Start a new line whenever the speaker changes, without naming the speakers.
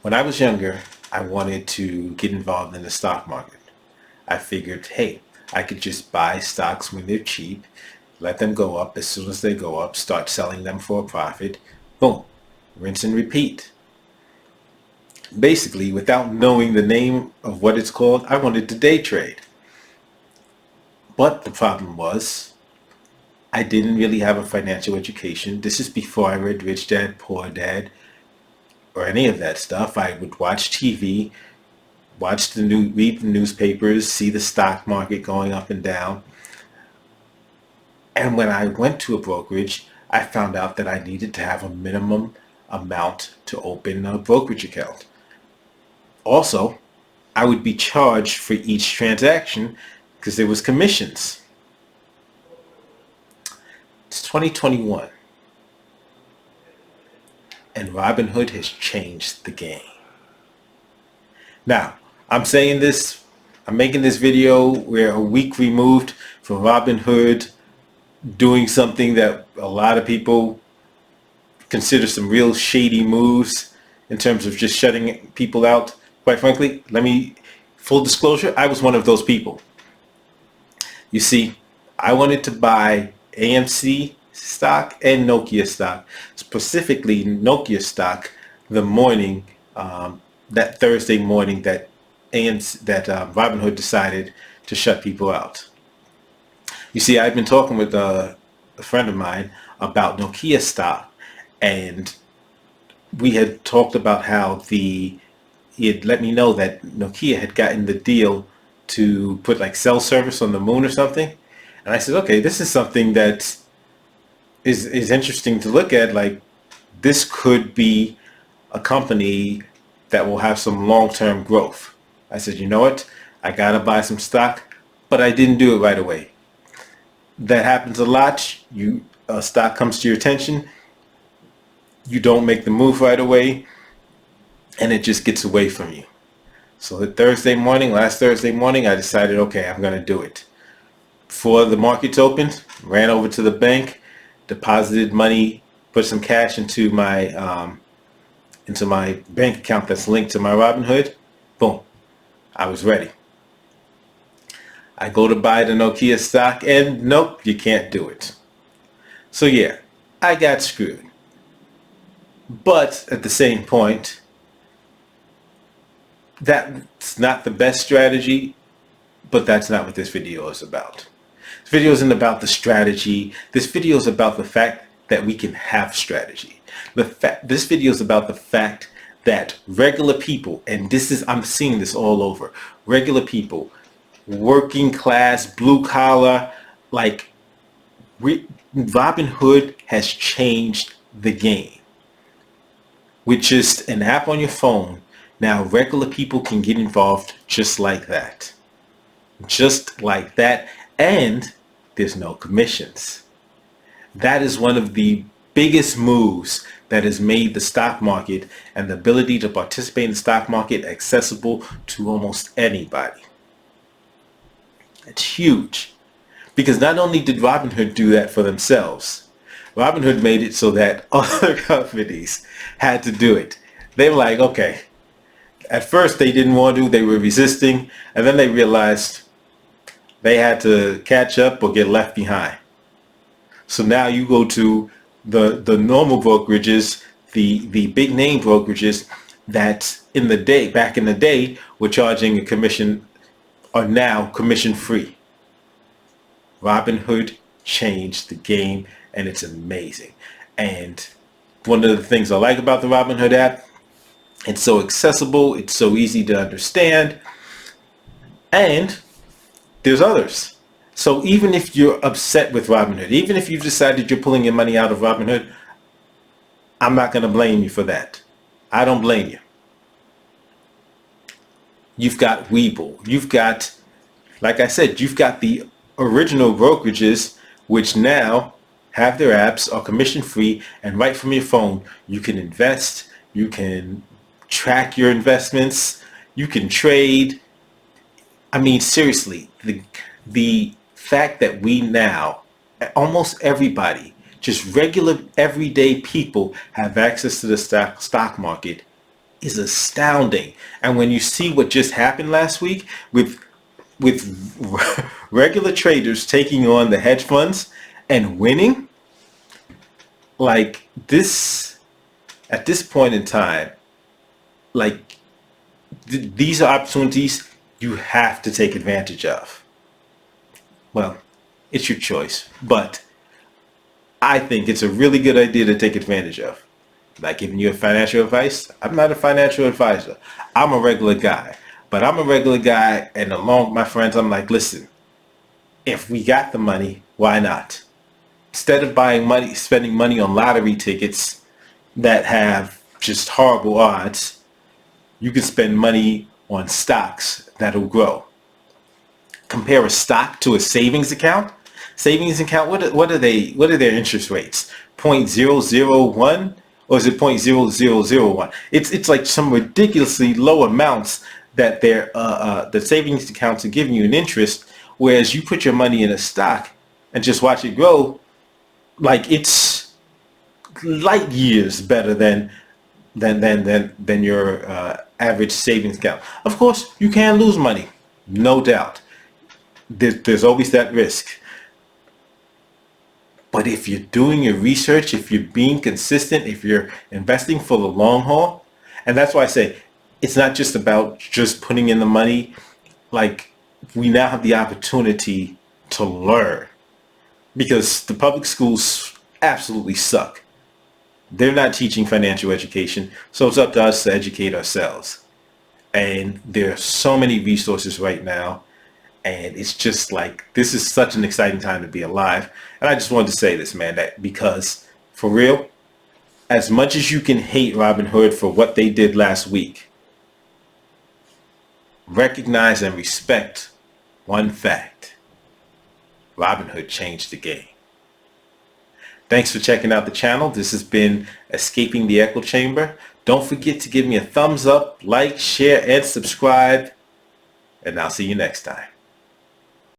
When I was younger, I wanted to get involved in the stock market. I figured, hey, I could just buy stocks when they're cheap, let them go up. As soon as they go up, start selling them for a profit. Boom, rinse and repeat. Basically, without knowing the name of what it's called, I wanted to day trade. But the problem was, I didn't really have a financial education. This is before I read Rich Dad, Poor Dad, or any of that stuff. I would watch TV, read the newspapers, see the stock market going up and down. And when I went to a brokerage, I found out that I needed to have a minimum amount to open a brokerage account. Also, I would be charged for each transaction because there was commissions. It's 2021, and Robinhood has changed the game. Now, I'm making this video. We're a week removed from Robinhood doing something that a lot of people consider some real shady moves in terms of just shutting people out. Quite frankly, full disclosure, I was one of those people. You see, I wanted to buy AMC stock and Nokia stock, specifically Nokia stock, the morning, that Thursday morning that Robinhood decided to shut people out. You see, I've been talking with a friend of mine about Nokia stock, and we had talked about how he had let me know that Nokia had gotten the deal to put like cell service on the moon or something. And I said, okay, this is something that is interesting to look at. Like, this could be a company that will have some long-term growth. I said, you know what? I got to buy some stock, but I didn't do it right away. That happens a lot. A stock comes to your attention, you don't make the move right away, and it just gets away from you. So last Thursday morning, I decided, okay, I'm going to do it. Before the markets opened, ran over to the bank, deposited money, put some cash into my bank account that's linked to my Robinhood. Boom, I was ready. I go to buy the Nokia stock, and nope, you can't do it. So yeah, I got screwed. But at the same point, that's not the best strategy, but that's not what this video is about. This video isn't about the strategy. This video is about the fact that we can have strategy. This video is about the fact that regular people, and I'm seeing this all over, regular people, working class, blue collar, Robinhood has changed the game. With just an app on your phone, now regular people can get involved just like that. Just like that. And there's no commissions. That is one of the biggest moves that has made the stock market and the ability to participate in the stock market accessible to almost anybody. It's huge. Because not only did Robinhood do that for themselves, Robinhood made it so that other companies had to do it. They were like, okay, at first they didn't want to, they were resisting, and then they realized they had to catch up or get left behind. So now you go to the normal brokerages, the big name brokerages that back in the day were charging a commission, are now commission free. Robinhood changed the game, and it's amazing. And one of the things I like about the Robinhood app, it's so accessible, it's so easy to understand, and there's others. So even if you're upset with Robinhood, even if you've decided you're pulling your money out of Robinhood, I'm not going to blame you for that. I don't blame you. You've got Webull. You've got, like I said, you've got the original brokerages, which now have their apps, are commission free, and right from your phone, you can invest, you can track your investments, you can trade. I mean, seriously, the fact that we now, almost everybody, just regular everyday people, have access to the stock market is astounding. And when you see what just happened last week with regular traders taking on the hedge funds and winning, like this, at this point in time, like these are opportunities you have to take advantage of. Well, it's your choice, but I think it's a really good idea to take advantage of. Not giving you a financial advice. I'm not a financial advisor. I'm a regular guy. But I'm a regular guy, and along with my friends, I'm like, listen, if we got the money, why not? Instead of spending money on lottery tickets that have just horrible odds, you can spend money on stocks that'll grow. Compare a stock to a savings account. Savings account, what are their interest rates? 0.001 or is it 0.0001? It's like some ridiculously low amounts that the savings accounts are giving you an interest, whereas you put your money in a stock and just watch it grow, like it's light years better than your average savings account. Of course, you can lose money, no doubt. There's always that risk. But if you're doing your research, if you're being consistent, if you're investing for the long haul, and that's why I say it's not just about just putting in the money. Like, we now have the opportunity to learn, because the public schools absolutely suck. They're not teaching financial education, so it's up to us to educate ourselves. And there are so many resources right now, and it's just like, this is such an exciting time to be alive. And I just wanted to say this, man, that because for real, as much as you can hate Robinhood for what they did last week, recognize and respect one fact: Robinhood changed the game. Thanks for checking out the channel. This has been Escaping the Echo Chamber. Don't forget to give me a thumbs up, like, share, and subscribe. And I'll see you next time.